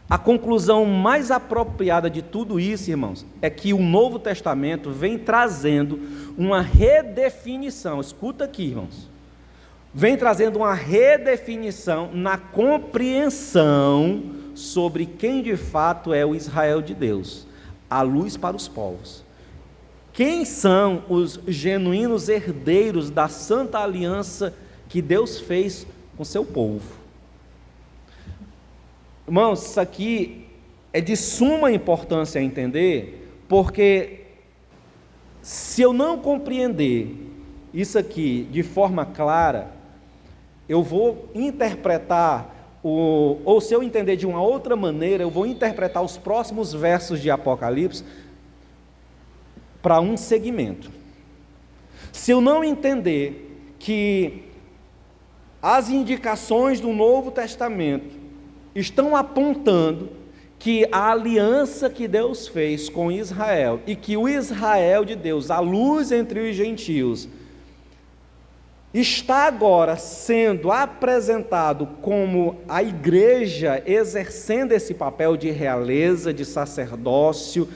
a conclusão mais apropriada de tudo isso, irmãos, é que o Novo Testamento vem trazendo uma redefinição. Escuta aqui, irmãos. Vem trazendo uma redefinição na compreensão sobre quem de fato é o Israel de Deus, a luz para os povos. Quem são os genuínos herdeiros da santa aliança que Deus fez com seu povo? Irmãos, isso aqui é de suma importância entender, porque se eu não compreender isso aqui de forma clara, eu vou interpretar, ou se eu entender de uma outra maneira, eu vou interpretar os próximos versos de Apocalipse para um segmento. Se eu não entender que as indicações do Novo Testamento estão apontando que a aliança que Deus fez com Israel, e que o Israel de Deus, a luz entre os gentios, está agora sendo apresentado como a igreja exercendo esse papel de realeza, de sacerdócio,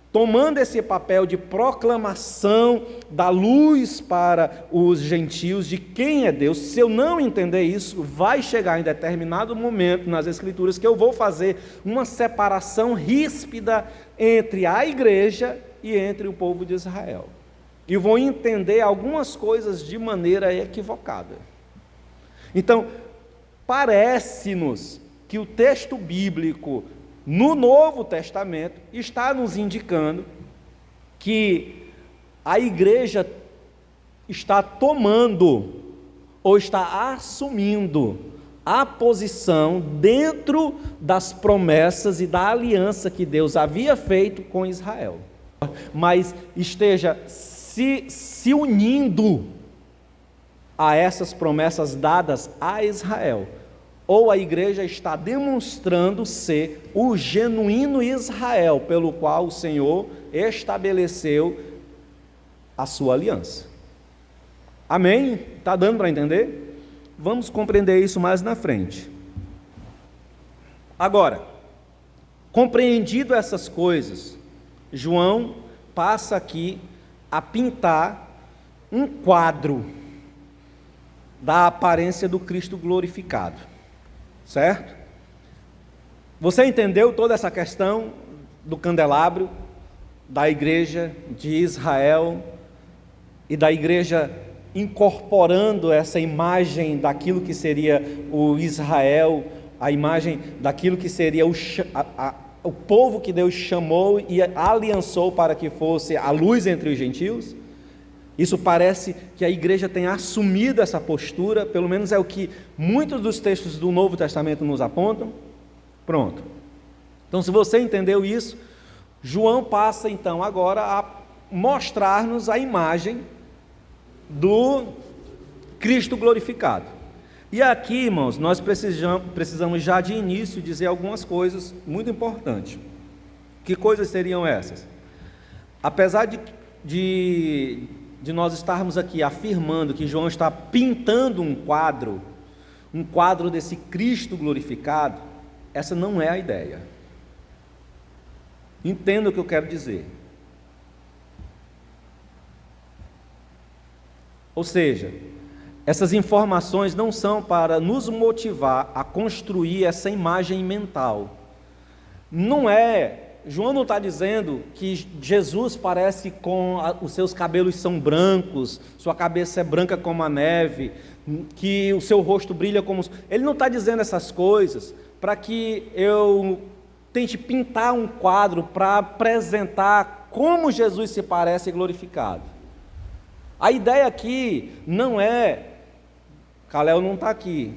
tomando esse papel de proclamação da luz para os gentios de quem é Deus. Se eu não entender isso, vai chegar em determinado momento nas Escrituras que eu vou fazer uma separação ríspida entre a igreja e entre o povo de Israel. E vou entender algumas coisas de maneira equivocada. Então, parece-nos que o texto bíblico no Novo Testamento está nos indicando que a igreja está tomando ou está assumindo a posição dentro das promessas e da aliança que Deus havia feito com Israel, mas esteja se unindo a essas promessas dadas a Israel, ou a igreja está demonstrando ser o genuíno Israel pelo qual o Senhor estabeleceu a sua aliança. Amém? Está dando para entender? Vamos compreender isso mais na frente. Agora, compreendido essas coisas, João passa aqui a pintar um quadro da aparência do Cristo glorificado, certo? Você entendeu toda essa questão do candelabro, da igreja de Israel e da igreja incorporando essa imagem daquilo que seria o Israel, a imagem daquilo que seria o povo que Deus chamou e aliançou para que fosse a luz entre os gentios? Isso parece que a igreja tem assumido essa postura, pelo menos é o que muitos dos textos do Novo Testamento nos apontam. Pronto. Então, se você entendeu isso, João passa então agora a mostrar-nos a imagem do Cristo glorificado. E aqui, irmãos, nós precisamos já de início dizer algumas coisas muito importantes. Que coisas seriam essas? Apesar de nós estarmos aqui afirmando que João está pintando um quadro desse Cristo glorificado, essa não é a ideia. Entenda o que eu quero dizer. Ou seja, essas informações não são para nos motivar a construir essa imagem mental. João não está dizendo que Jesus parece os seus cabelos são brancos, sua cabeça é branca como a neve, que o seu rosto brilha como... Ele não está dizendo essas coisas para que eu tente pintar um quadro para apresentar como Jesus se parece glorificado. A ideia aqui não é... Calel não está aqui,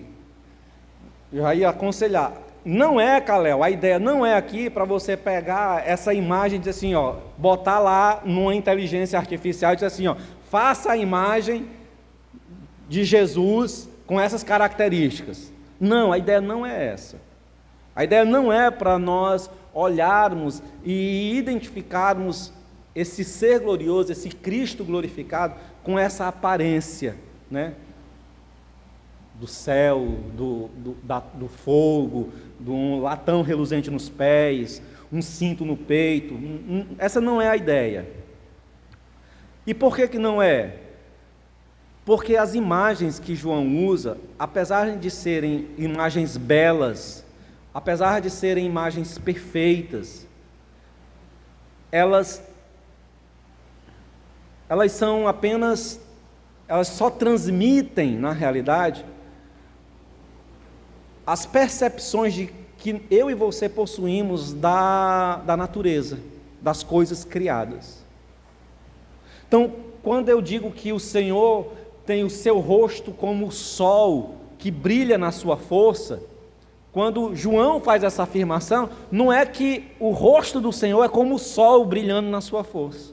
eu já ia aconselhar. Não é, Calel, a ideia não é aqui para você pegar essa imagem e dizer assim, ó, botar lá numa inteligência artificial e dizer assim, ó, faça a imagem de Jesus com essas características. Não, a ideia não é essa. A ideia não é para nós olharmos e identificarmos esse ser glorioso, esse Cristo glorificado com essa aparência, né? Do céu, do fogo, de um latão reluzente nos pés, um cinto no peito. Essa não é a ideia. E por que não é? Porque as imagens que João usa, apesar de serem imagens belas, apesar de serem imagens perfeitas, elas são apenas, elas só transmitem, na realidade, as percepções que eu e você possuímos da natureza, das coisas criadas. Então, quando eu digo que o Senhor tem o seu rosto como o sol, que brilha na sua força, quando João faz essa afirmação, não é que o rosto do Senhor é como o sol brilhando na sua força.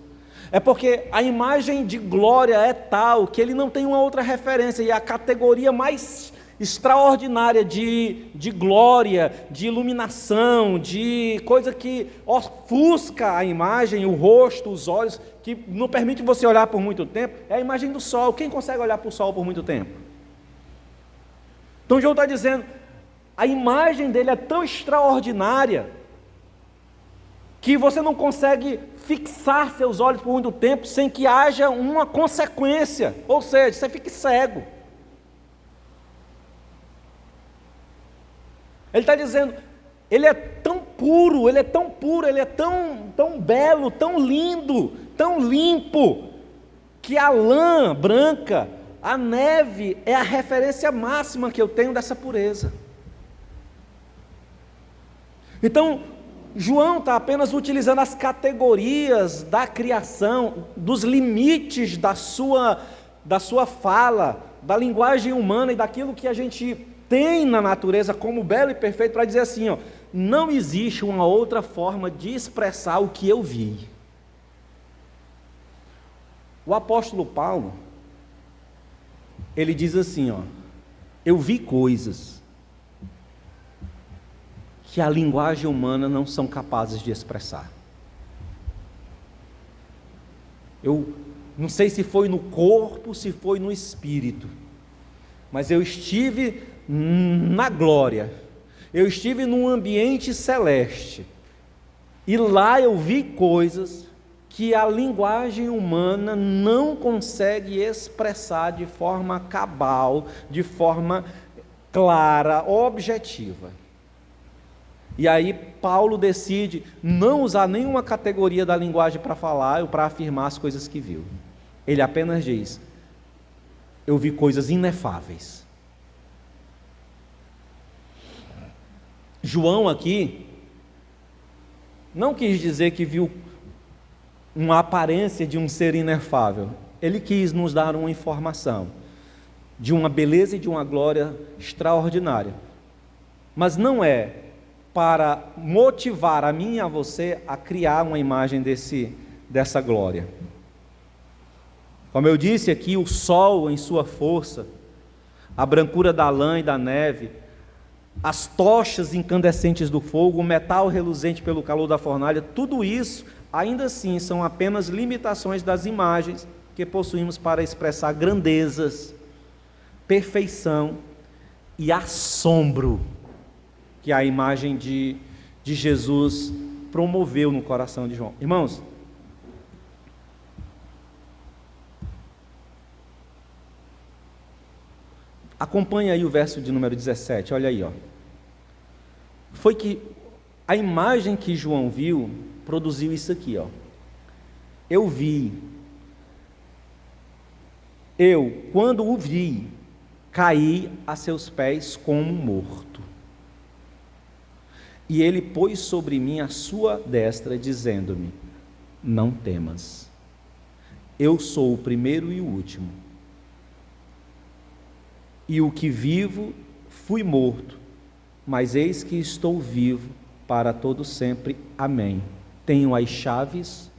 É porque a imagem de glória é tal que ele não tem uma outra referência, e a categoria mais extraordinária de glória, de iluminação, de coisa que ofusca a imagem, o rosto, os olhos, que não permite você olhar por muito tempo, é a imagem do sol. Quem consegue olhar para o sol por muito tempo? Então João está dizendo, a imagem dele é tão extraordinária que você não consegue fixar seus olhos por muito tempo sem que haja uma consequência, ou seja, você fique cego. Ele está dizendo, ele é tão puro, ele é tão puro, ele é tão belo, tão lindo, tão limpo, que a lã branca, a neve, é a referência máxima que eu tenho dessa pureza. Então, João está apenas utilizando as categorias da criação, dos limites da sua fala, da linguagem humana e daquilo que a gente tem na natureza como belo e perfeito, para dizer assim, ó, não existe uma outra forma de expressar o que eu vi. O apóstolo Paulo, ele diz assim, ó, eu vi coisas que a linguagem humana não são capazes de expressar. Eu não sei se foi no corpo, se foi no espírito, mas eu estive na glória, eu estive num ambiente celeste, e lá eu vi coisas que a linguagem humana não consegue expressar de forma cabal, de forma clara, objetiva. E aí Paulo decide não usar nenhuma categoria da linguagem para falar ou para afirmar as coisas que viu. Ele apenas diz: eu vi coisas inefáveis. João aqui não quis dizer que viu uma aparência de um ser inefável. Ele quis nos dar uma informação de uma beleza e de uma glória extraordinária. Mas não é para motivar a mim e a você a criar uma imagem dessa glória. Como eu disse aqui, o sol em sua força, a brancura da lã e da neve, as tochas incandescentes do fogo, o metal reluzente pelo calor da fornalha, tudo isso, ainda assim, são apenas limitações das imagens que possuímos para expressar grandezas, perfeição e assombro que a imagem de Jesus promoveu no coração de João. Irmãos, acompanha aí o verso de número 17, olha aí, ó. Foi que a imagem que João viu produziu isso aqui, ó. Quando o vi, caí a seus pés como morto. E ele pôs sobre mim a sua destra, dizendo-me: não temas, eu sou o primeiro e o último, e o que vivo fui morto, mas eis que estou vivo para todo sempre. Amém. Tenho as chaves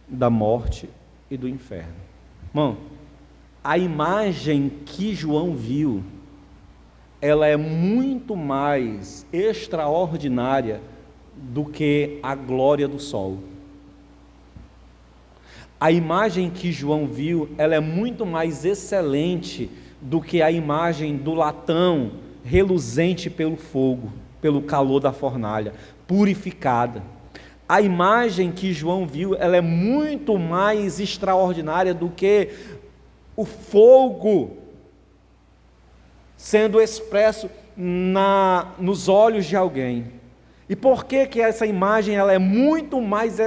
da morte e do inferno. Irmão, a imagem que João viu, ela é muito mais extraordinária do que a glória do sol. A imagem que João viu, ela é muito mais excelente do que a imagem do latão reluzente pelo fogo, pelo calor da fornalha, purificada. A imagem que João viu, ela é muito mais extraordinária do que o fogo sendo expresso nos olhos de alguém. E por que essa imagem ela é muito mais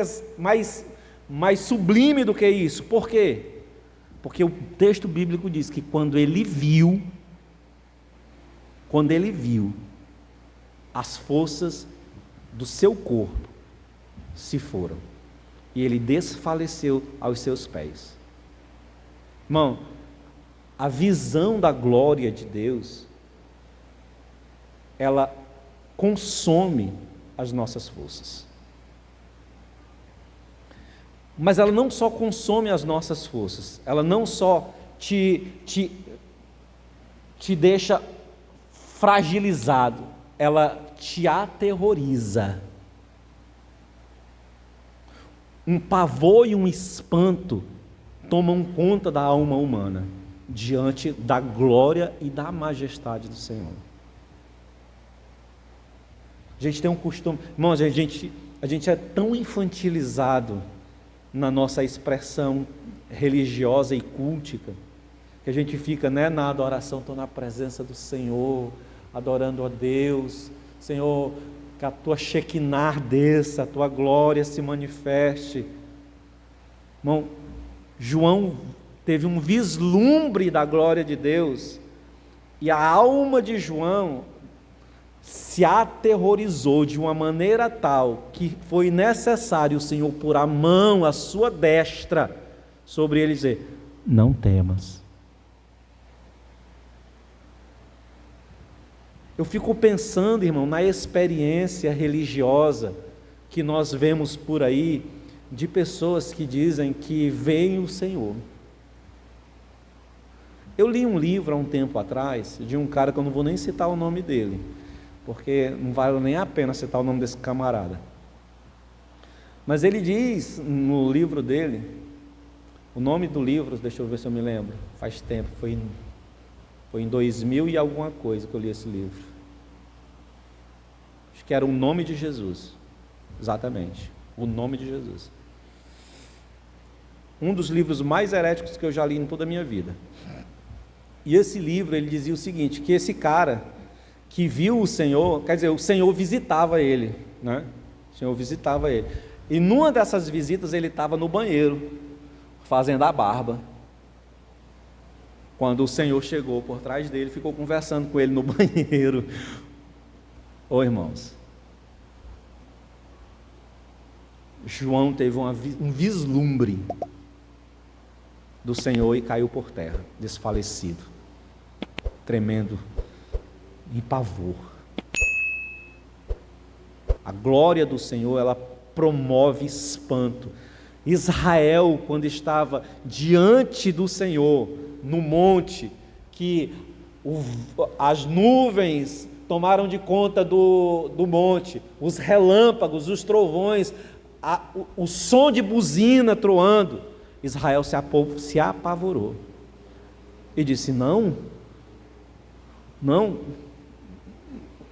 sublime do que isso? Por quê? Porque o texto bíblico diz que quando ele viu, as forças do seu corpo se foram, e ele desfaleceu aos seus pés. Irmão, a visão da glória de Deus, ela consome as nossas forças. Mas ela não só consome as nossas forças, ela não só te deixa fragilizado, ela te aterroriza. Um pavor e um espanto tomam conta da alma humana diante da glória e da majestade do Senhor. A gente tem um costume, irmãos, a gente é tão infantilizado na nossa expressão religiosa e cultica, que a gente fica, na adoração, estou na presença do Senhor, adorando a Deus. Senhor, que a tua Shekinah desça, a tua glória se manifeste. Irmão, João teve um vislumbre da glória de Deus, e a alma de João se aterrorizou de uma maneira tal que foi necessário o Senhor pôr a mão, a sua destra sobre ele e dizer: não temas. Eu fico pensando, irmão, na experiência religiosa que nós vemos por aí, de pessoas que dizem que veem o Senhor. Eu li um livro há um tempo atrás, de um cara que eu não vou nem citar o nome dele, porque não vale nem a pena citar o nome desse camarada. Mas ele diz no livro dele, o nome do livro, deixa eu ver se eu me lembro, faz tempo, foi em 2000 e alguma coisa que eu li esse livro. Acho que era O Nome de Jesus, exatamente, O Nome de Jesus. Um dos livros mais heréticos que eu já li em toda a minha vida. E esse livro, ele dizia o seguinte, que esse cara que viu o Senhor, quer dizer, o Senhor visitava ele, né? O Senhor visitava ele. E numa dessas visitas ele estava no banheiro, fazendo a barba. Quando o Senhor chegou por trás dele, ficou conversando com ele no banheiro. Ô irmãos, João teve um vislumbre do Senhor e caiu por terra, desfalecido, tremendo em pavor. A glória do Senhor, ela promove espanto. Israel, quando estava diante do Senhor, no monte, que as nuvens tomaram de conta do monte, os relâmpagos, os trovões, o som de buzina troando, Israel se apavorou e disse: não,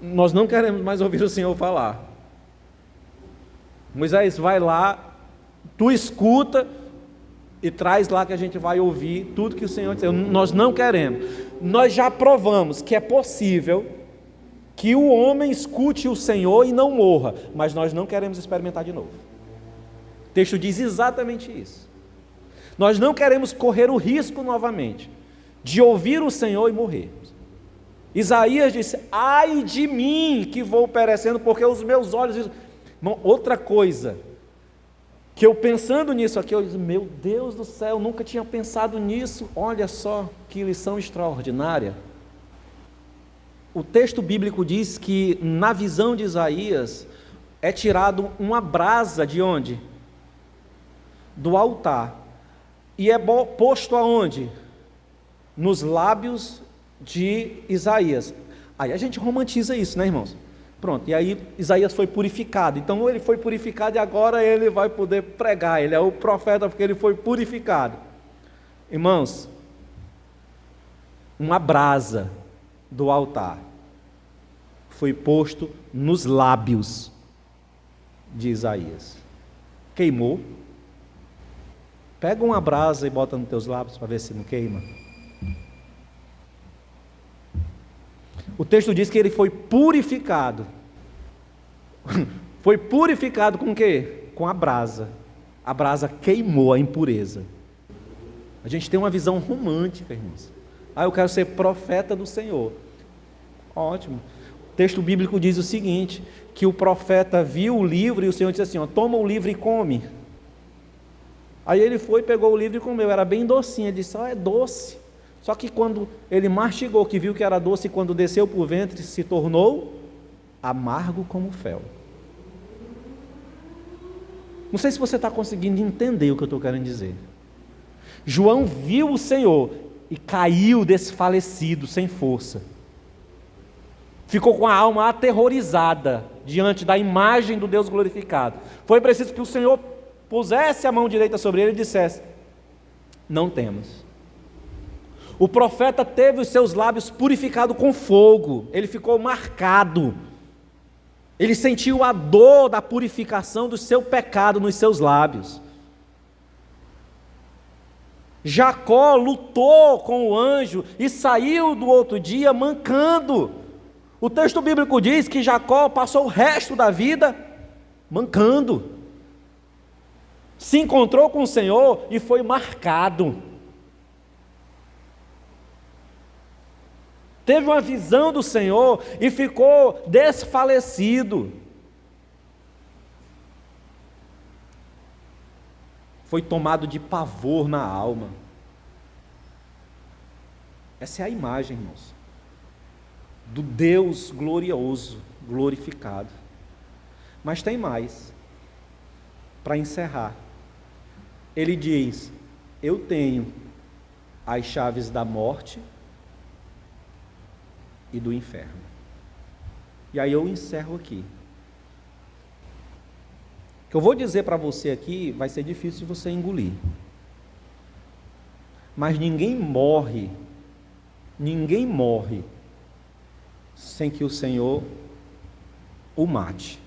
nós não queremos mais ouvir o Senhor falar. Moisés, vai lá, tu escuta e traz lá que a gente vai ouvir tudo que o Senhor disse. Nós não queremos. Nós já provamos que é possível que o homem escute o Senhor e não morra, mas nós não queremos experimentar de novo. O texto diz exatamente isso. Nós não queremos correr o risco novamente de ouvir o Senhor e morrer. Isaías disse: ai de mim que vou perecendo, porque os meus olhos... Irmão, outra coisa, que eu pensando nisso aqui, eu disse: meu Deus do céu, eu nunca tinha pensado nisso, olha só que lição extraordinária. O texto bíblico diz que na visão de Isaías é tirado uma brasa de onde? Do altar, e é posto aonde? Nos lábios de Isaías. Aí a gente romantiza isso, né, irmãos? Pronto, e aí Isaías foi purificado. Então ele foi purificado e agora ele vai poder pregar. Ele é o profeta porque ele foi purificado. Irmãos, uma brasa do altar foi posto nos lábios de Isaías. Queimou. Pega uma brasa e bota nos teus lábios para ver se não queima. O texto diz que ele foi purificado. Foi purificado com o quê? Com a brasa. A brasa queimou a impureza. A gente tem uma visão romântica, irmãos. Eu quero ser profeta do Senhor. Ótimo. O texto bíblico diz o seguinte, que o profeta viu o livro e o Senhor disse assim: toma o livro e come. Aí ele foi, pegou o livro e comeu. Era bem docinho. Ele disse: é doce. Só que quando ele mastigou, que viu que era doce, quando desceu para o ventre, se tornou amargo como fel. Não sei se você está conseguindo entender o que eu estou querendo dizer. João viu o Senhor e caiu desfalecido, sem força. Ficou com a alma aterrorizada diante da imagem do Deus glorificado. Foi preciso que o Senhor pusesse a mão direita sobre ele e dissesse: não temas. O profeta teve os seus lábios purificados com fogo, ele ficou marcado, ele sentiu a dor da purificação do seu pecado nos seus lábios. Jacó lutou com o anjo e saiu do outro dia mancando. O texto bíblico diz que Jacó passou o resto da vida mancando. Se encontrou com o Senhor e foi marcado. Teve uma visão do Senhor e ficou desfalecido. Foi tomado de pavor na alma. Essa é a imagem, irmãos, do Deus glorioso, glorificado. Mas tem mais. Para encerrar, ele diz: eu tenho as chaves da morte e do inferno. E aí eu encerro aqui. O que eu vou dizer para você aqui vai ser difícil de você engolir. Mas ninguém morre sem que o Senhor o mate.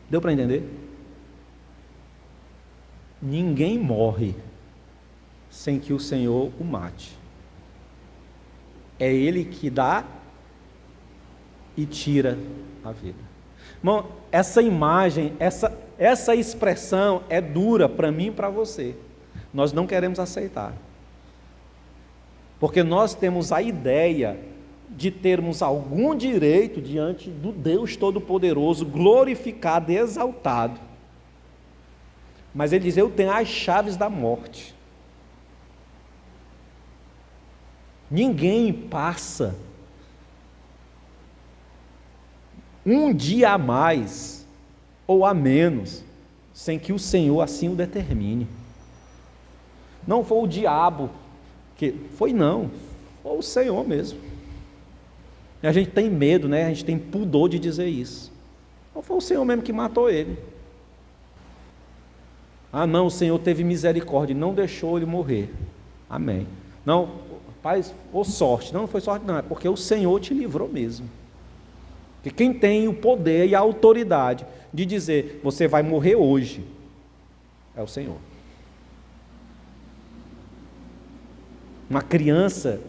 Deu para entender? Ninguém morre sem que o Senhor o mate. É Ele que dá e tira a vida. Irmão, essa imagem, essa expressão é dura para mim e para você. Nós não queremos aceitar. Porque nós temos a ideia de termos algum direito diante do Deus Todo-Poderoso, glorificado e exaltado. Mas Ele diz: eu tenho as chaves da morte. Ninguém passa um dia a mais ou a menos sem que o Senhor assim o determine. Não foi o diabo que foi, não, foi o Senhor mesmo. E a gente tem medo, né? A gente tem pudor de dizer isso. Não foi o Senhor mesmo que matou ele. Ah, não, o Senhor teve misericórdia e não deixou ele morrer. Amém. Não, rapaz, ou sorte. Não foi sorte, não, é porque o Senhor te livrou mesmo. Porque quem tem o poder e a autoridade de dizer: você vai morrer hoje, é o Senhor. Uma criança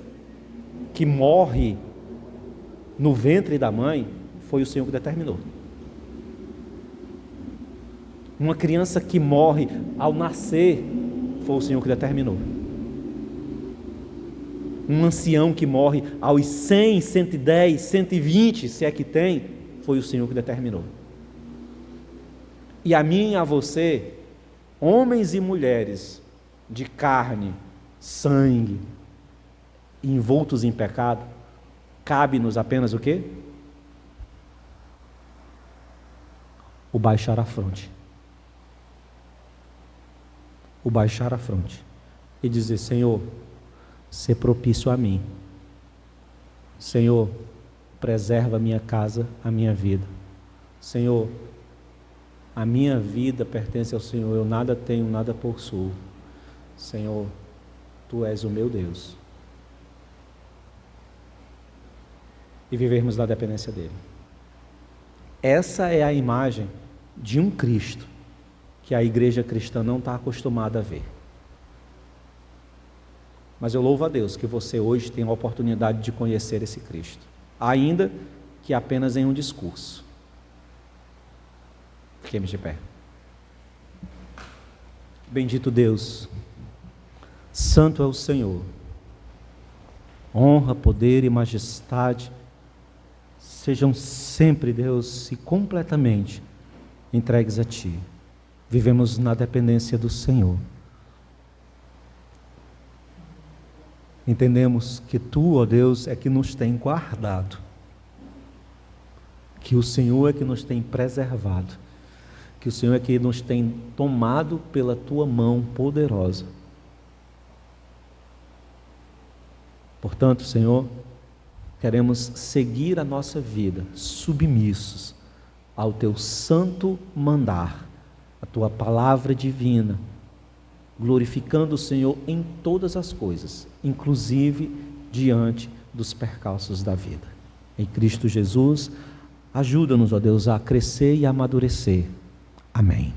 que morre no ventre da mãe, foi o Senhor que determinou. Uma criança que morre ao nascer, foi o Senhor que determinou. Um ancião que morre aos 100, 110, 120, se é que tem, foi o Senhor que determinou. E a mim e a você, homens e mulheres de carne, sangue, envoltos em pecado, cabe-nos apenas o quê? O baixar a fronte. O baixar a fronte. E dizer: Senhor, sê propício a mim. Senhor, preserva a minha casa, a minha vida. Senhor, a minha vida pertence ao Senhor. Eu nada tenho, nada possuo. Senhor, Tu és o meu Deus. E vivermos na dependência dEle. Essa é a imagem de um Cristo que a igreja cristã não está acostumada a ver. Mas eu louvo a Deus que você hoje tem a oportunidade de conhecer esse Cristo, ainda que apenas em um discurso. Fiquemos de pé. Bendito Deus, santo é o Senhor, honra, poder e majestade sejam sempre, Deus, e completamente entregues a Ti. Vivemos na dependência do Senhor. Entendemos que Tu, ó Deus, é que nos tem guardado, que o Senhor é que nos tem preservado, que o Senhor é que nos tem tomado pela Tua mão poderosa. Portanto, Senhor, queremos seguir a nossa vida submissos ao Teu santo mandar, a Tua palavra divina, glorificando o Senhor em todas as coisas, inclusive diante dos percalços da vida. Em Cristo Jesus, ajuda-nos, ó Deus, a crescer e a amadurecer. Amém.